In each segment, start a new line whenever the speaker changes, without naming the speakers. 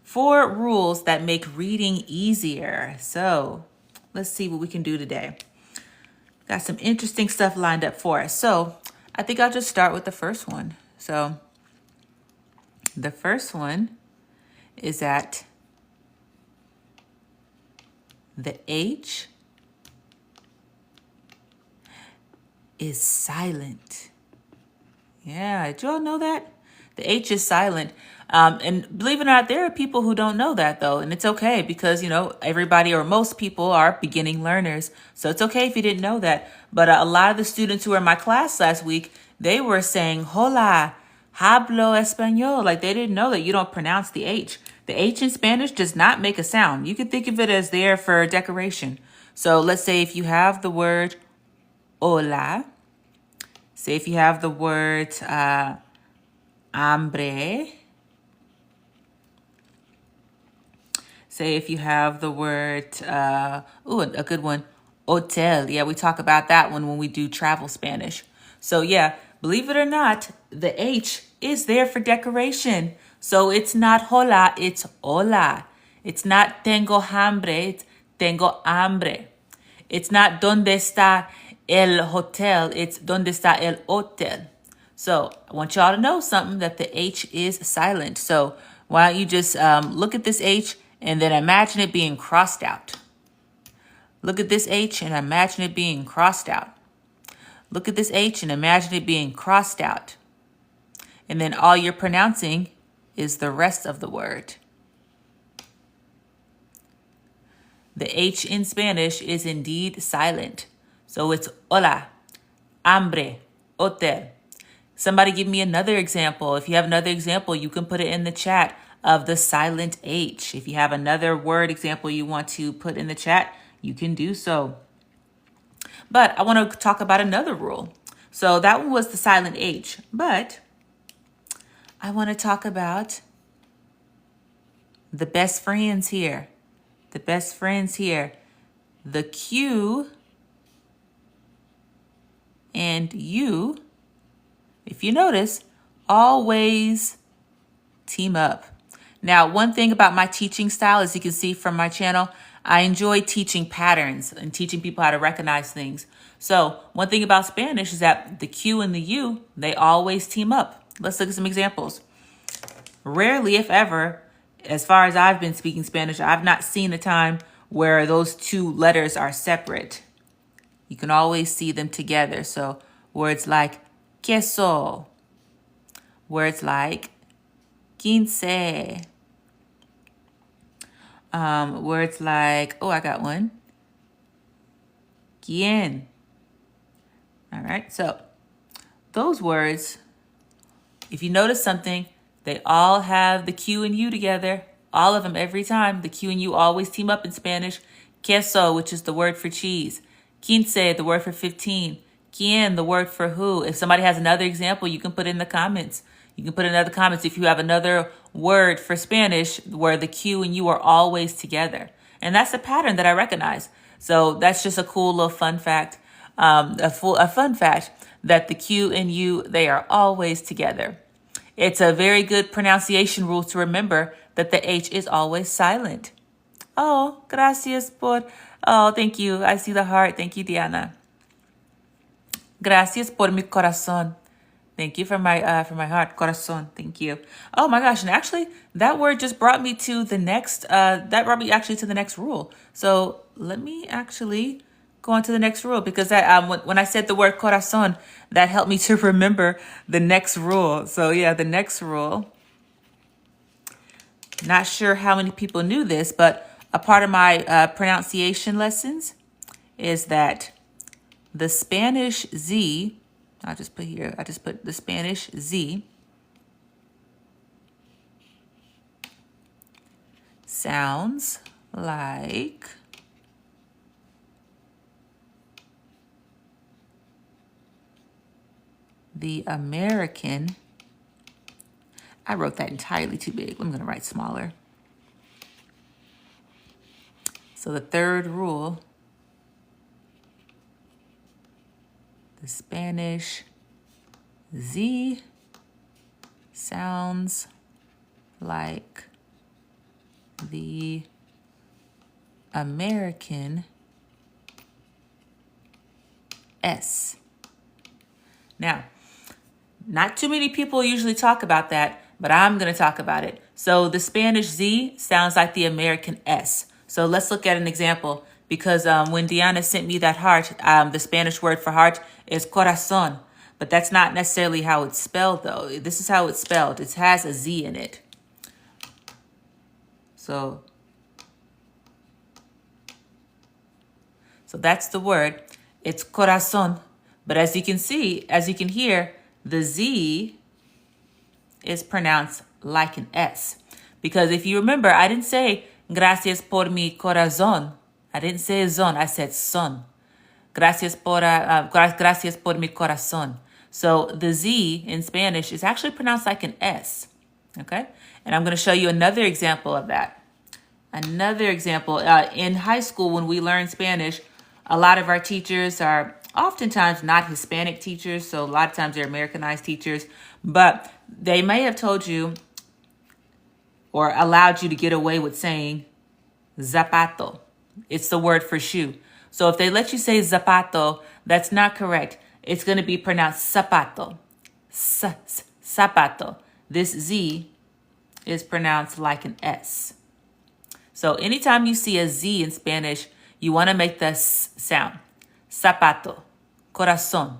4 rules that make reading easier. So let's see what we can do today. Got some interesting stuff lined up for us. So I think I'll just start with the first one. So the first one is that the H is silent. Yeah, did you all know that? The H is silent. And believe it or not, there are people who don't know that though. And it's okay because, everybody or most people are beginning learners. So it's okay if you didn't know that. But a lot of the students who were in my class last week, they were saying, hola, hablo español. Like they didn't know that you don't pronounce the H. The H in Spanish does not make a sound. You can think of it as there for decoration. So let's say if you have the word hola, say if you have the word hambre, say if you have the word, a good one, hotel. Yeah, we talk about that one when we do travel Spanish. So yeah, believe it or not, the H is there for decoration. So it's not hola, it's hola. It's not tengo hambre, it's tengo hambre. It's not donde está el hotel, it's donde está el hotel. So I want y'all to know something, that the H is silent. So why don't you just look at this H and then imagine it being crossed out. Look at this H and imagine it being crossed out. Look at this H and imagine it being crossed out. And then all you're pronouncing is the rest of the word. The H in Spanish is indeed silent. So it's hola, hambre, hotel. Somebody give me another example. If you have another example, you can put it in the chat of the silent H. If you have another word example you want to put in the chat, you can do so. But I want to talk about another rule. So that one was the silent H. But I want to talk about the best friends here. The best friends here. The Q and U, if you notice, always team up. Now, one thing about my teaching style, as you can see from my channel, I enjoy teaching patterns and teaching people how to recognize things. So one thing about Spanish is that the Q and the U, they always team up. Let's look at some examples. Rarely, if ever, as far as I've been speaking Spanish, I've not seen a time where those two letters are separate. You can always see them together. So words like queso, words like quince, words like, I got one, quién. All right, so those words, if you notice something, they all have the Q and U together. All of them, every time. The Q and U always team up in Spanish. Queso, which is the word for cheese. Quince, the word for 15. Quién, the word for who. If somebody has another example, you can put it in the comments. You can put in the comments if you have another word for Spanish where the Q and U are always together. And that's a pattern that I recognize. So that's just a cool little fun fact. A fun fact that the Q and U, they are always together. It's a very good pronunciation rule to remember that the H is always silent. Oh, gracias por... Oh, thank you. I see the heart. Thank you, Diana. Gracias por mi corazón. Thank you for my heart. Corazón. Thank you. Oh my gosh. And actually, that word just brought me to the next, to the next rule. So let me actually go on to the next rule, because that when I said the word corazón, that helped me to remember the next rule. So yeah, the next rule. Not sure how many people knew this, but a part of my pronunciation lessons is that the Spanish Z, I just put the Spanish Z sounds like the American. I wrote that entirely too big. I'm going to write smaller. So the third rule, the Spanish Z sounds like The American S. Now, not too many people usually talk about that, but I'm going to talk about it. So the Spanish Z sounds like the American S. So let's look at an example, because when Diana sent me that heart, the Spanish word for heart is corazón, but that's not necessarily how it's spelled, though. This is how it's spelled. It has a Z in it. So that's the word. It's corazón. But as you can see, as you can hear, the Z is pronounced like an S. Because if you remember, I didn't say gracias por mi corazón. I didn't say zon, I said son. Gracias por mi corazón. So the Z in Spanish is actually pronounced like an S. Okay? And I'm going to show you another example of that. Another example, in high school when we learn Spanish, a lot of our teachers are oftentimes not Hispanic teachers, so a lot of times they're Americanized teachers, but they may have told you or allowed you to get away with saying zapato. It's the word for shoe. So if they let you say zapato, that's not correct. It's going to be pronounced zapato. Zapato. This Z is pronounced like an S. So anytime you see a Z in Spanish, you want to make the S sound. Zapato, corazón.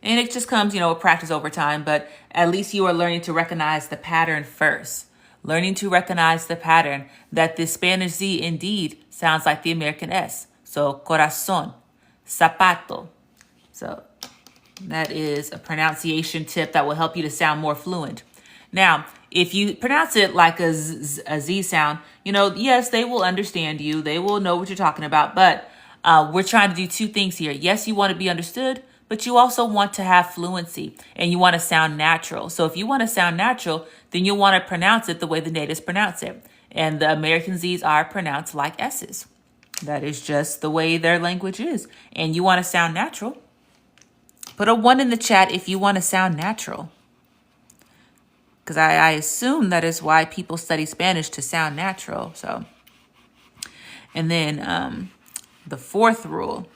And it just comes, with practice over time, but at least you are learning to recognize the pattern first. Learning to recognize the pattern that the Spanish Z indeed sounds like the American S. So corazón, zapato. So that is a pronunciation tip that will help you to sound more fluent. Now, if you pronounce it like a Z sound, yes, they will understand you. They will know what you're talking about. But we're trying to do two things here. Yes, you want to be understood, but you also want to have fluency and you want to sound natural. So if you want to sound natural, then you'll want to pronounce it the way the natives pronounce it. And the American Z's are pronounced like S's. That is just the way their language is. And you want to sound natural. Put a 1 in the chat if you want to sound natural. Because I assume that is why people study Spanish, to sound natural. So, and then the fourth rule.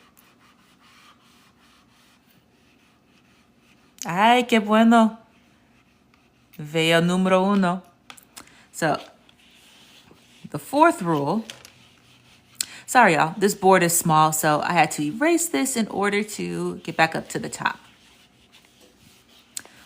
Ay, qué bueno. Veo número 1. So, the fourth rule. Sorry, y'all. This board is small, so I had to erase this in order to get back up to the top.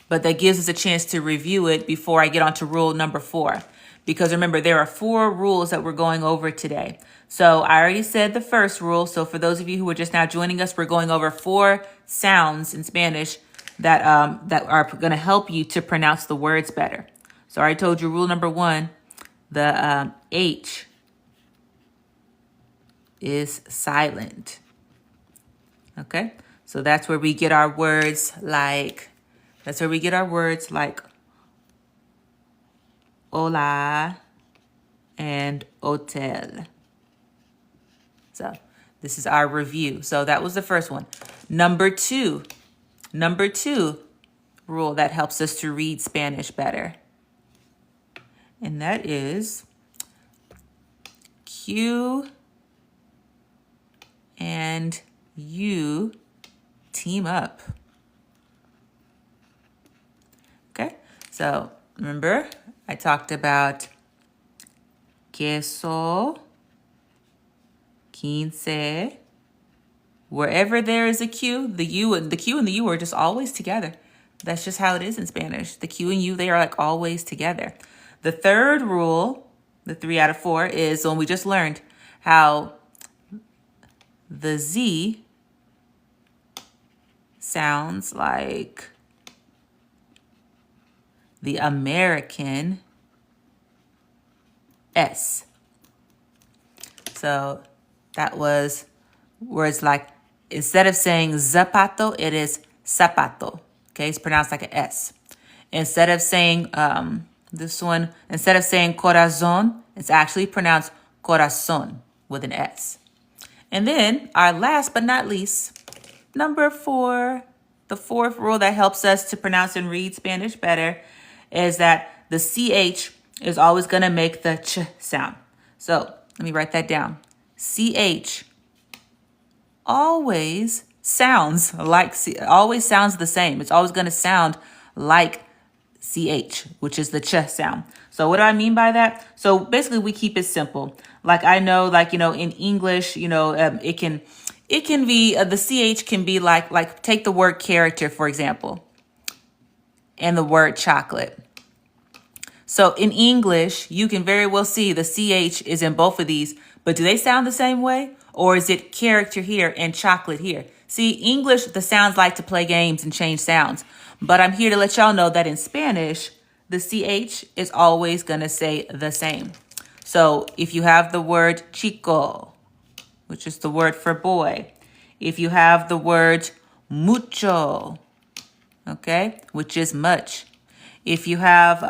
But that gives us a chance to review it before I get on to rule number 4. Because remember, there are 4 rules that we're going over today. So I already said the first rule. So for those of you who are just now joining us, we're going over 4 sounds in Spanish that are going to help you to pronounce the words better. So I already told you rule number 1, the H is silent. Okay, so that's where we get our words like, hola and hotel. So this is our review. So that was the first one. Number two rule that helps us to read Spanish better. And that is Q and U team up. Okay, so remember I talked about queso, 15. Wherever there is a Q, the Q and the U are just always together. That's just how it is in Spanish. The Q and U, they are like always together. The third rule, the 3 out of 4, is when we just learned how the Z sounds like the American S. So that was words like, instead of saying zapato, it is zapato. Okay, it's pronounced like an S. Instead of saying instead of saying corazón, it's actually pronounced corazón with an S. And then our last but not least, number 4, the 4th rule that helps us to pronounce and read Spanish better is that the CH is always going to make the ch sound. So let me write that down. CH always sounds like, always sounds the same. It's always going to sound like CH, which is the ch sound. So what do I mean by that? So basically we keep it simple. Like I know, like, you know, in English, you know, it can be, the CH can be like take the word character, for example, and the word chocolate. So in English, you can very well see the CH is in both of these, but do they sound the same way? Or is it character here and chocolate here? See, English, the sounds like to play games and change sounds. But I'm here to let y'all know that in Spanish, the CH is always going to say the same. So if you have the word chico, which is the word for boy, if you have the word mucho, okay, which is much. If you have,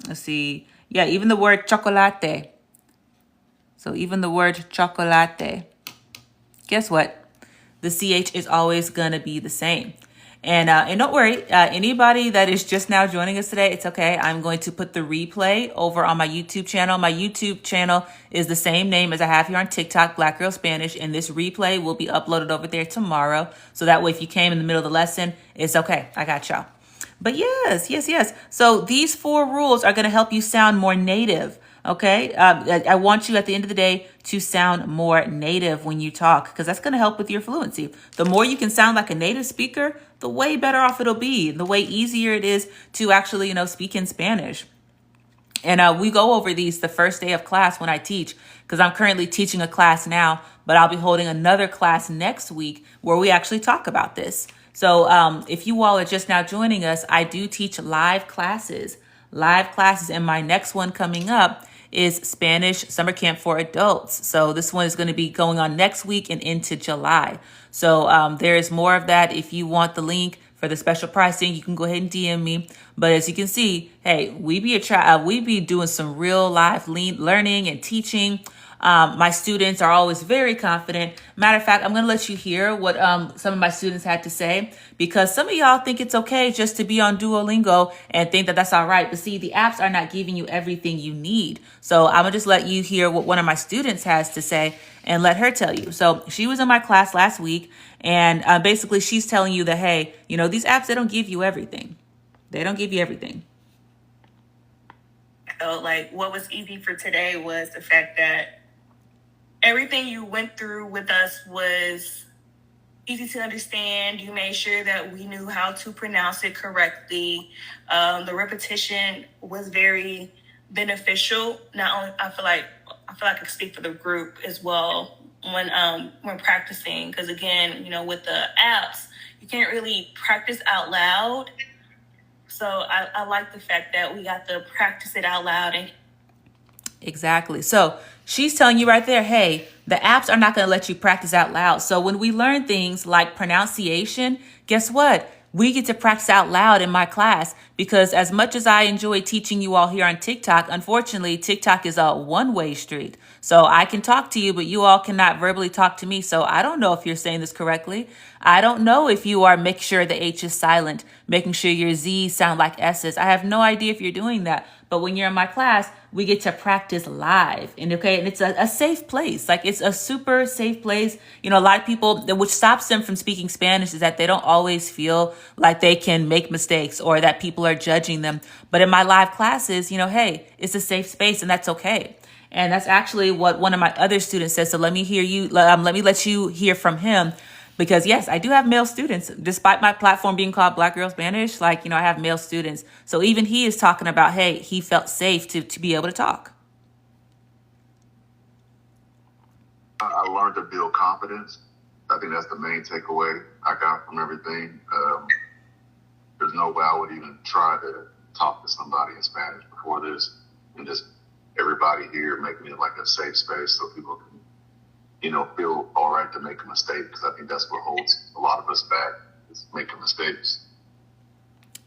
let's see, yeah, even the word chocolate. So even the word chocolate, guess what? The CH is always going to be the same. And don't worry, anybody that is just now joining us today, it's okay. I'm going to put the replay over on my YouTube channel. My YouTube channel is the same name as I have here on TikTok, Black Girl Spanish, and this replay will be uploaded over there tomorrow. So that way, if you came in the middle of the lesson, it's okay. I got y'all. But yes. So these 4 rules are going to help you sound more native. Okay. I want you at the end of the day to sound more native when you talk, because that's going to help with your fluency. The more you can sound like a native speaker, the way better off it'll be, the way easier it is to actually, you know, speak in Spanish. And we go over these the first day of class when I teach, because I'm currently teaching a class now, but I'll be holding another class next week where we actually talk about this. So if you all are just now joining us, I do teach live classes. And my next one coming up is Spanish Summer Camp for Adults. So this one is going to be going on next week and into July. So there is more of that. If you want the link for the special pricing, you can go ahead and DM me. But as you can see, hey, we be doing some real life learning and teaching. My students are always very confident. Matter of fact, I'm going to let you hear what some of my students had to say, because some of y'all think it's okay just to be on Duolingo and think that that's all right. But see, the apps are not giving you everything you need. So I'm going to just let you hear what one of my students has to say and let her tell you. So she was in my class last week, and basically she's telling you that, hey, you know, these apps, they don't give you everything. They don't give you everything.
So, like, what was easy for today was the fact that everything you went through with us was easy to understand. You made sure that we knew how to pronounce it correctly. The repetition was very beneficial. Not only I feel like I can speak for the group as well when practicing, because again, you know, with the apps, you can't really practice out loud. So I like the fact that we got to practice it out loud. And
exactly. So she's telling you right there, hey, the apps are not going to let you practice out loud. So when we learn things like pronunciation, guess what? We get to practice out loud in my class, because as much as I enjoy teaching you all here on TikTok, unfortunately, TikTok is a one-way street. So I can talk to you, but you all cannot verbally talk to me. So I don't know if you're saying this correctly. I don't know if you are making sure the H is silent, making sure your Z's sound like S's. I have no idea if you're doing that. But when you're in my class, we get to practice live. And it's a safe place. Like, it's a super safe place. You know, a lot of people, which stops them from speaking Spanish, is that they don't always feel like they can make mistakes or that people are judging them. But in my live classes, you know, hey, it's a safe space, and that's okay. And that's actually what one of my other students said. So let me let you hear from him. Because yes, I do have male students, despite my platform being called Black Girl Spanish. Like, you know, I have male students. So even he is talking about, hey, he felt safe to be able to talk.
I learned to build confidence. I think that's the main takeaway I got from everything. There's no way I would even try to talk to somebody in Spanish before this, and just everybody here making it like a safe space so people can, you know, feel all right to make a mistake, because I think that's what holds a lot of us back, is making mistakes.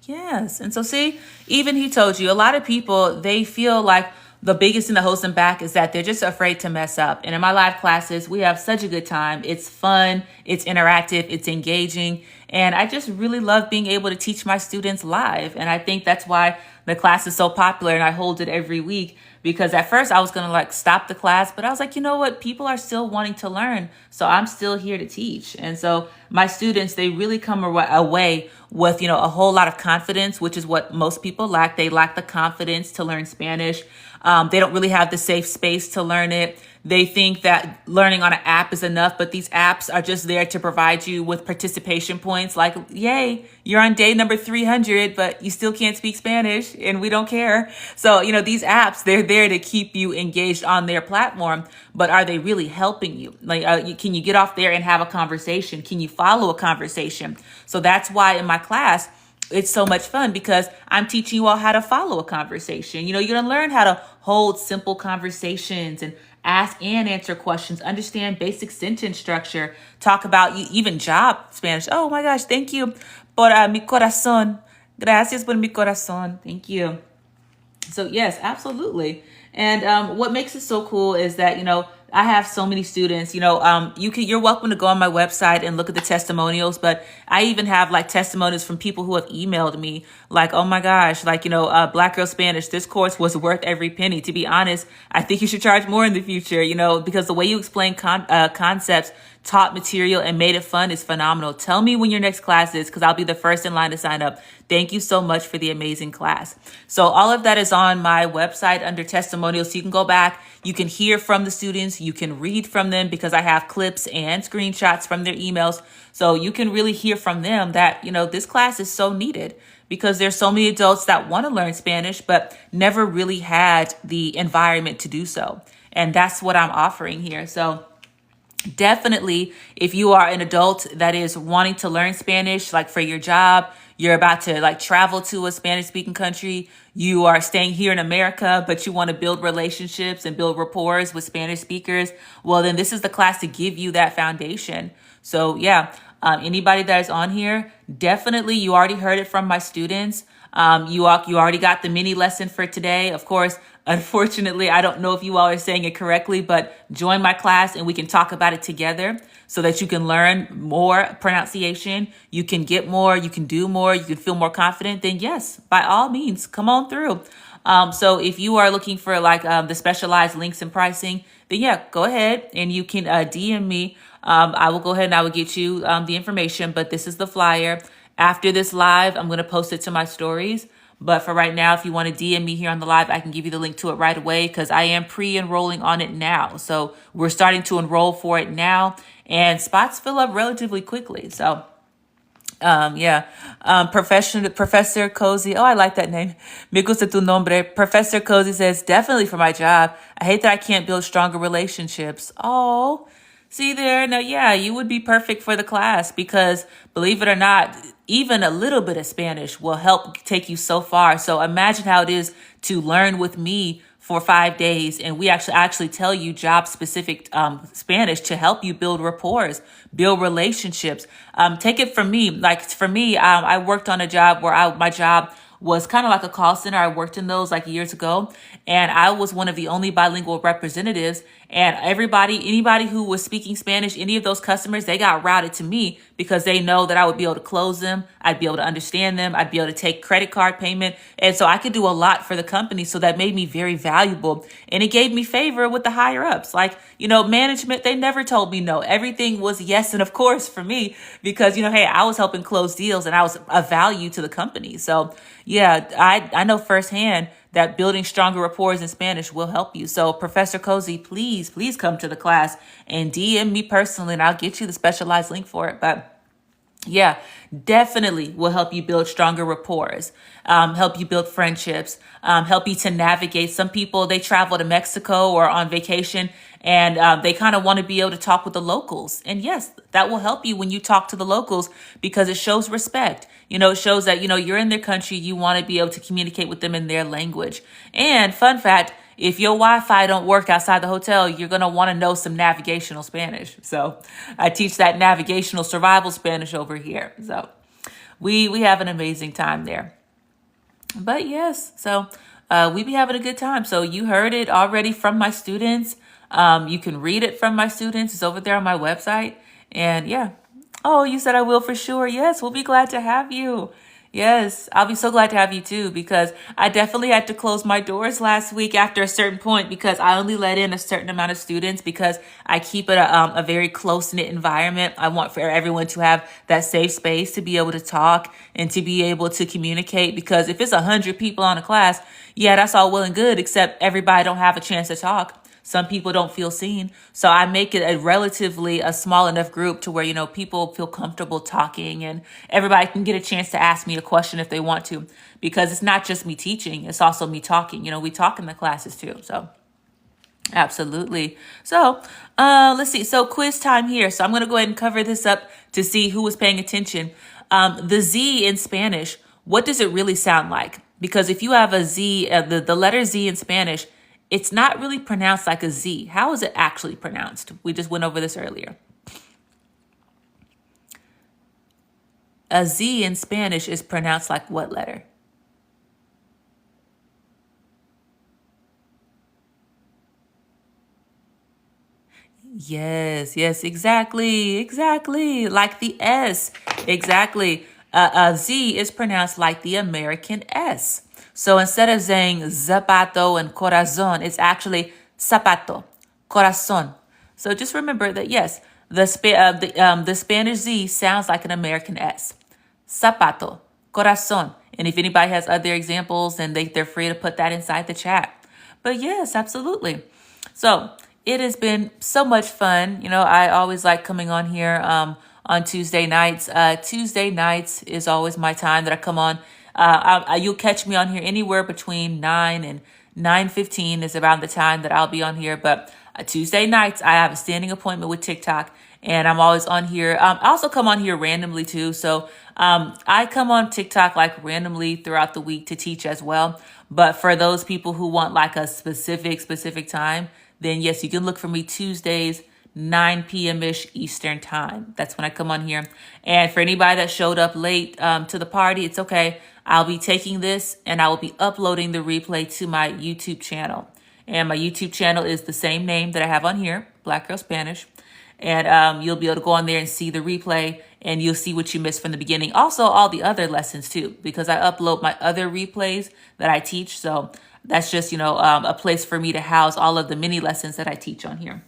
Yes. And so see, even he told you, a lot of people, they feel like the biggest thing that holds them back is that they're just afraid to mess up. And in my live classes, we have such a good time. It's fun, it's interactive, it's engaging. And I just really love being able to teach my students live. And I think that's why the class is so popular and I hold it every week. Because at first I was going to like stop the class, but I was like, you know what? People are still wanting to learn. So I'm still here to teach. And so my students, they really come away with, you know, a whole lot of confidence, which is what most people lack. They lack the confidence to learn Spanish. They don't really have the safe space to learn it. They think that learning on an app is enough, but these apps are just there to provide you with participation points. Like, yay, you're on day number 300, but you still can't speak Spanish and we don't care. So, you know, these apps, they're there to keep you engaged on their platform, but are they really helping you? Like, can you get off there and have a conversation? Can you follow a conversation? So that's why in my class, it's so much fun because I'm teaching you all how to follow a conversation. You know, you're going to learn how to hold simple conversations and ask and answer questions, understand basic sentence structure, talk about even job Spanish. Oh my gosh, thank you por mi corazón. Gracias por mi corazón. Thank you. So yes, absolutely. And what makes it so cool is that, you know, I have so many students, you know, you're welcome to go on my website and look at the testimonials, but I even have like testimonials from people who have emailed me like, oh my gosh, like, you know, Black Girl Spanish, this course was worth every penny. To be honest, I think you should charge more in the future, you know, because the way you explain concepts, taught material and made it fun is phenomenal. Tell me when your next class is because I'll be the first in line to sign up. Thank you so much for the amazing class. So all of that is on my website under testimonials. So you can go back, you can hear from the students, you can read from them because I have clips and screenshots from their emails. So you can really hear from them that, you know, this class is so needed because there's so many adults that want to learn Spanish, but never really had the environment to do so. And that's what I'm offering here. So definitely, if you are an adult that is wanting to learn Spanish, like for your job, you're about to like travel to a Spanish speaking country, you are staying here in America, but you want to build relationships and build rapport with Spanish speakers, well, then this is the class to give you that foundation. So yeah, anybody that is on here, definitely, you already heard it from my students. You already got the mini lesson for today. Of course, unfortunately, I don't know if you all are saying it correctly, but join my class and we can talk about it together so that you can learn more pronunciation. You can get more, you can do more, you can feel more confident. Then yes, by all means, come on through. So if you are looking for like the specialized links and pricing, then yeah, go ahead and you can DM me. I will go ahead and I will get you the information, but this is the flyer. After this live, I'm going to post it to my stories. But for right now, if you want to DM me here on the live, I can give you the link to it right away because I am pre-enrolling on it now. So we're starting to enroll for it now and spots fill up relatively quickly. So Professor Cozy. Oh, I like that name. Me gusta tu nombre. Professor Cozy says, definitely for my job. I hate that I can't build stronger relationships. Oh, see there. Now, yeah, you would be perfect for the class because believe it or not, even a little bit of Spanish will help take you so far. So imagine how it is to learn with me for 5 days. And we actually tell you job specific Spanish to help you build rapport, build relationships. Take it from me. Like for me, I worked on a job where my job was kind of like a call center. I worked in those like years ago, and I was one of the only bilingual representatives. And anybody who was speaking Spanish, any of those customers, they got routed to me because they know that I would be able to close them. I'd be able to understand them. I'd be able to take credit card payment. And so I could do a lot for the company. So that made me very valuable. And it gave me favor with the higher ups. Like, you know, management, they never told me no. Everything was yes. And of course for me, because, you know, hey, I was helping close deals and I was a value to the company. So yeah, I know firsthand that building stronger rapport in Spanish will help you. So Professor Cozy, please come to the class and DM me personally and I'll get you the specialized link for it. But yeah, definitely will help you build stronger rapport, help you build friendships, help you to navigate. Some people, they travel to Mexico or on vacation and they kind of want to be able to talk with the locals. And yes, that will help you when you talk to the locals because it shows respect. You know, it shows that, you know, you're in their country. You want to be able to communicate with them in their language. And fun fact, if your Wi-Fi don't work outside the hotel, you're going to want to know some navigational Spanish. So I teach that navigational survival Spanish over here. So we have an amazing time there. But yes, so we be having a good time. So you heard it already from my students. You can read it from my students. It's over there on my website. And yeah. Oh, you said I will for sure. Yes, we'll be glad to have you. Yes, I'll be so glad to have you too, because I definitely had to close my doors last week after a certain point because I only let in a certain amount of students because I keep it a very close-knit environment. I want for everyone to have that safe space to be able to talk and to be able to communicate, because if it's 100 people on a class, yeah, that's all well and good, except everybody don't have a chance to talk. Some people don't feel seen. So I make it a small enough group to where, people feel comfortable talking and everybody can get a chance to ask me a question if they want to, because it's not just me teaching. It's also me talking. We talk in the classes too. So absolutely. So let's see. So quiz time here. So I'm going to go ahead and cover this up to see who was paying attention. The Z in Spanish, what does it really sound like? Because if you have a Z, the letter Z in Spanish, it's not really pronounced like a Z. How is it actually pronounced? We just went over this earlier. A Z in Spanish is pronounced like what letter? Yes, exactly. Like the S. Exactly. A Z is pronounced like the American S. So instead of saying zapato and corazon, it's actually zapato, corazon. So just remember that, yes, the Spanish Z sounds like an American S. Zapato, corazon. And if anybody has other examples, then they're free to put that inside the chat. But yes, absolutely. So it has been so much fun. I always like coming on here on Tuesday nights. Tuesday nights is always my time that I come on. You'll catch me on here anywhere between 9 and 9:15 is around the time that I'll be on here. But Tuesday nights, I have a standing appointment with TikTok, and I'm always on here. I also come on here randomly too. So I come on TikTok like randomly throughout the week to teach as well. But for those people who want like a specific time, then yes, you can look for me Tuesdays, 9 p.m.-ish Eastern time. That's when I come on here. And for anybody that showed up late to the party, it's okay. I'll be taking this and I will be uploading the replay to my YouTube channel. And my YouTube channel is the same name that I have on here, Black Girl Spanish. And you'll be able to go on there and see the replay, and you'll see what you missed from the beginning. Also, all the other lessons too, because I upload my other replays that I teach. So that's just, a place for me to house all of the mini lessons that I teach on here.